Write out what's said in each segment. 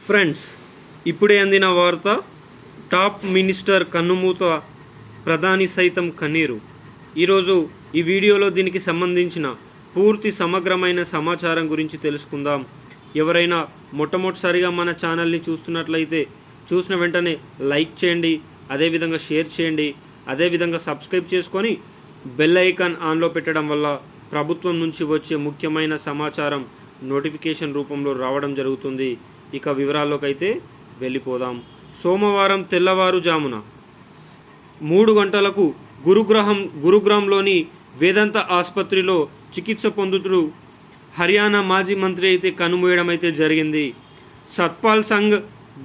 Friends, ఇప్పుడే అందిన వార్త. టాప్ మినిస్టర్ కన్నుమూత, ప్రధాని సైతం కన్నీరు. ఈరోజు ఈ వీడియోలో దీనికి సంబంధించిన పూర్తి సమగ్రమైన సమాచారం గురించి తెలుసుకుందాం. ఎవరైనా మొట్టమొదటిసారిగా మన ఛానల్ని చూస్తున్నట్లయితే చూసిన వెంటనే లైక్ చేయండి, అదేవిధంగా షేర్ చేయండి, అదేవిధంగా సబ్స్క్రైబ్ చేసుకొని బెల్ ఐకాన్ ఆన్లో పెట్టడం వల్ల ప్రభుత్వం నుంచి వచ్చే ముఖ్యమైన సమాచారం నోటిఫికేషన్ రూపంలో రావడం జరుగుతుంది. ఇక వివరాల్లోకి అయితే వెళ్ళిపోదాం. సోమవారం తెల్లవారుజామున 3 గంటలకు గురుగ్రామ్లోని వేదాంత ఆసుపత్రిలో చికిత్స పొందుతూ హర్యానా మాజీ మంత్రి అయితే కనుమూయడం అయితే జరిగింది. సత్పాల్ సంఘ్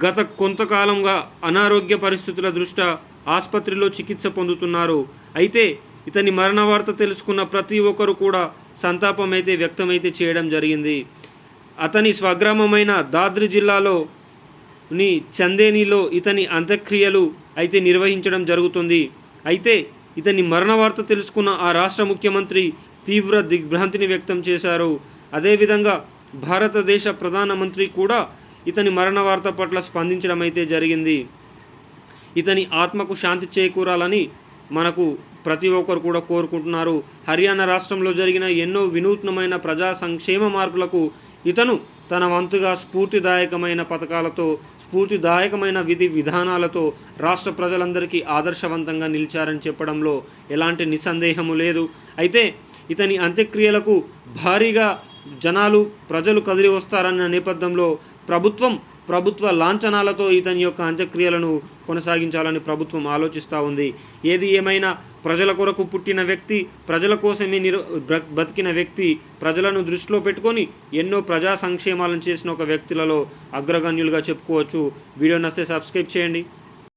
గత కొంతకాలంగా అనారోగ్య పరిస్థితుల దృష్ట్యా ఆసుపత్రిలో చికిత్స పొందుతున్నారు. అయితే ఇతని మరణ వార్త తెలుసుకున్న ప్రతి ఒక్కరు కూడా సంతాపం అయితే వ్యక్తమైతే చేయడం జరిగింది. అతని స్వగ్రామమైన దాద్రి జిల్లాలోని చందేనిలో ఇతని అంత్యక్రియలు అయితే నిర్వహించడం జరుగుతుంది. అయితే ఇతని మరణ వార్త తెలుసుకున్న ఆ రాష్ట్ర ముఖ్యమంత్రి తీవ్ర దిగ్భ్రాంతిని వ్యక్తం చేశారు. అదేవిధంగా భారతదేశ ప్రధానమంత్రి కూడా ఇతని మరణ వార్త పట్ల స్పందించడం అయితే జరిగింది. ఇతని ఆత్మకు శాంతి చేకూరాలని మనకు ప్రతి ఒక్కరు కూడా కోరుకుంటున్నారు. హర్యానా రాష్ట్రంలో జరిగిన ఎన్నో వినూత్నమైన ప్రజా సంక్షేమ మార్పులకు ఇతను తన వంతుగా స్ఫూర్తిదాయకమైన పథకాలతో, స్ఫూర్తిదాయకమైన విధి విధానాలతో రాష్ట్ర ప్రజలందరికీ ఆదర్శవంతంగా నిలిచారని చెప్పడంలో ఎలాంటి నిస్సందేహము లేదు. అయితే ఇతని అంత్యక్రియలకు భారీగా ప్రజలు కదిలి వస్తారన్న నేపథ్యంలో ప్రభుత్వ లాంఛనాలతో ఇతని యొక్క అంత్యక్రియలను కొనసాగించాలని ప్రభుత్వం ఆలోచిస్తూ ఉంది. ఏది ఏమైనా ప్రజల కొరకు పుట్టిన వ్యక్తి, ప్రజల కోసమే బతికిన వ్యక్తి, ప్రజలను దృష్టిలో పెట్టుకొని ఎన్నో ప్రజా సంక్షేమాలను చేసిన ఒక వ్యక్తులలో అగ్రగణ్యులుగా చెప్పుకోవచ్చు. వీడియో నచ్చితే సబ్స్క్రైబ్ చేయండి.